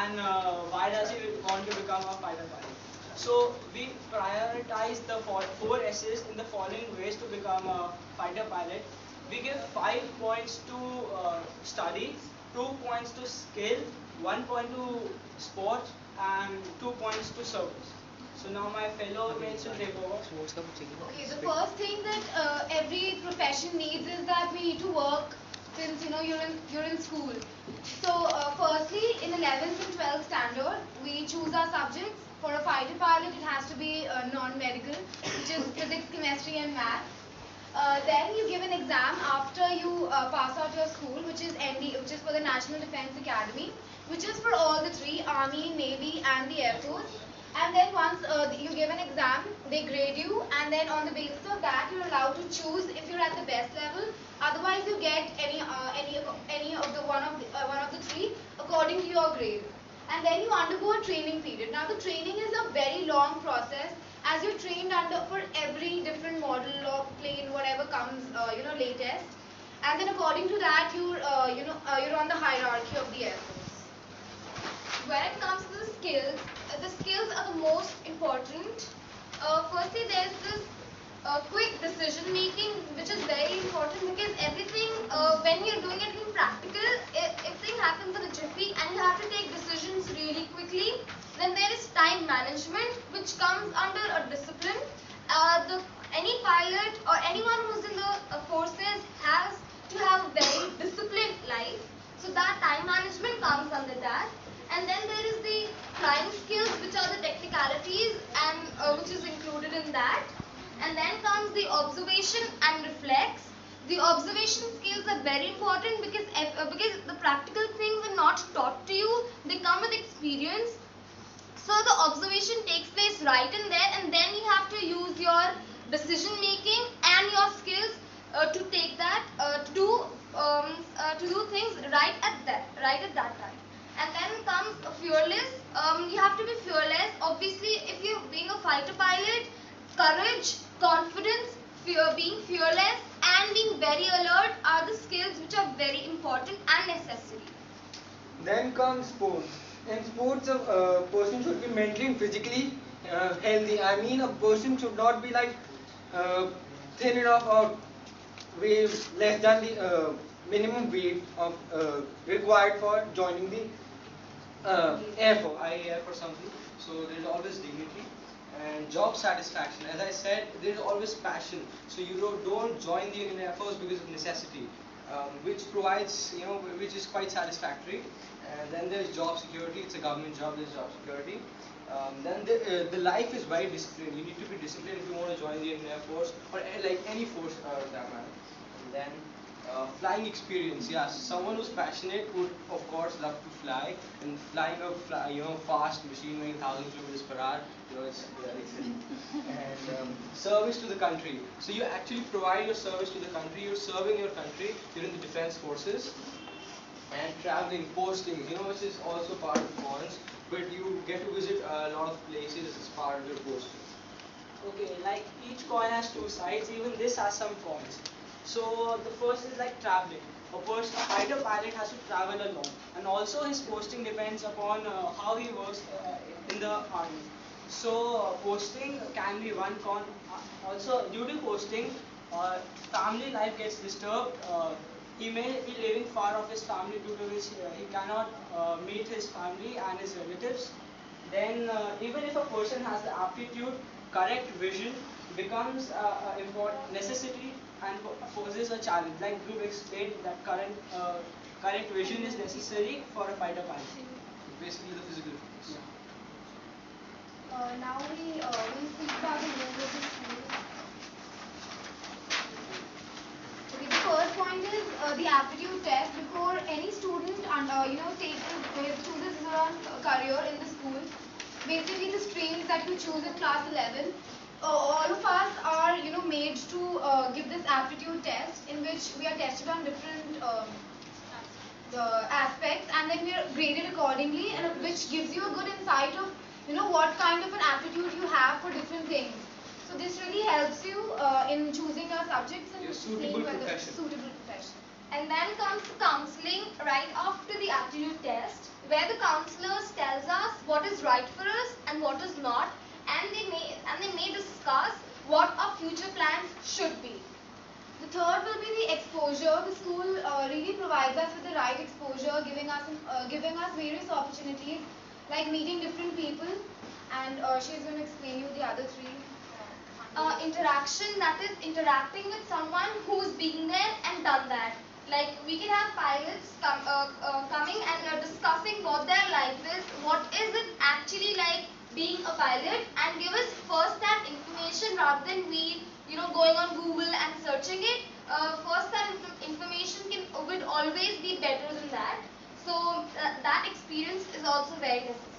and why does he want to become a fighter pilot. So we prioritize the four S's in the following ways to become a fighter pilot. We give 5 points to study, 2 points to skill, 1 point to sports, and 2 points to service. So now my fellow mates will take over. Okay, the first thing that every profession needs is that we need to work since you're in school. So firstly, in 11th and 12th standard, we choose our subjects. For a fighter pilot, it has to be non-medical, which is physics, chemistry, and math. Then you give an exam after you pass out your school, which is ND, which is for the National Defense Academy, which is for all the three: Army, Navy, and the Air Force. And then once you give an exam, they grade you, and then on the basis of that, you're allowed to choose if you're at the best level. Otherwise, you get any of the one of the three according to your grade. And then you undergo a training period. Now, the training is a very long process, as you're trained under for every different model of plane, whatever comes, latest. And then according to that, you're on the hierarchy of the Air Force. When it comes to the skills are the most important. Firstly, there's this quick decision making, which is very important, because everything, when you're doing it in practical, everything happens in a jiffy and you have to take decisions really quickly. Then there is time management, which comes under a discipline. Any pilot or anyone who's in the forces has to have a very disciplined life. So that time management comes under that. And then there is the flying skills, which are the technicalities, and which is included in that. And then comes the observation and reflex. The observation skills are very important because the practical things are not taught to you; they come with experience. So the observation takes place right in there, and then you have to use your decision making and your skills to take that to do things right at that time. And then comes fearless. You have to be fearless. Obviously, if you're being a fighter pilot, courage, confidence, being fearless, and being very alert are the skills which are very important and necessary. Then comes sports. In sports, a person should be mentally and physically healthy. I mean, a person should not be like thin enough or weigh less than the minimum weight of required for joining the Air Force. Air for something. So there is always dignity and job satisfaction. As I said, there is always passion. So you don't join the Indian Air Force because of necessity, which provides, which is quite satisfactory. And then there is job security. It's a government job. There's job security. Then the life is very disciplined. You need to be disciplined if you want to join the Indian Air Force or like any force that matter. And then flying experience. Yeah, someone who's passionate would of course love to fly, and flying a fast machine going 1,000 kilometers per hour. It's and service to the country. So you actually provide your service to the country. You're serving your country. You're in the defense forces. And traveling, postings, which is also part of cons, but you get to visit a lot of places as part of your posting. Okay, like each coin has two sides, even this has some cons. So the first is like traveling. A fighter pilot has to travel a lot, and also his posting depends upon how he works in the army. So posting can be one con. Also, due to posting, family life gets disturbed. He may be living far off his family due to which he cannot meet his family and his relatives. Then even if a person has the aptitude, correct vision becomes important necessity and poses a challenge. Like Dhruv explained that correct vision is necessary for a fighter pilot. Basically the physical fitness. Now we speak about the role of the school. Okay, the first point is the aptitude test. Before any student chooses his own career in the school, basically the streams that you choose in class 11, all of us are made to give this aptitude test, in which we are tested on different aspects, and then we are graded accordingly, and which gives you a good insight of what kind of an aptitude you have for different things. So this really helps you in choosing your subjects and Your seeing suitable whether profession. suitable profession. And then comes counseling right after the aptitude test, where the counselors tells us what is right for us and what is not, and they may discuss what our future plans should be. The third will be the exposure. The school really provides us with the right exposure, giving us various opportunities like meeting different people, and she's going to explain you the other three. Interaction, that is interacting with someone who's been there and done that. Like we can have pilots coming and discussing what their life is, what is it actually like being a pilot, and give us first-hand information rather than we going on Google and searching it. First-hand information would always be better than that. So that experience is also very necessary.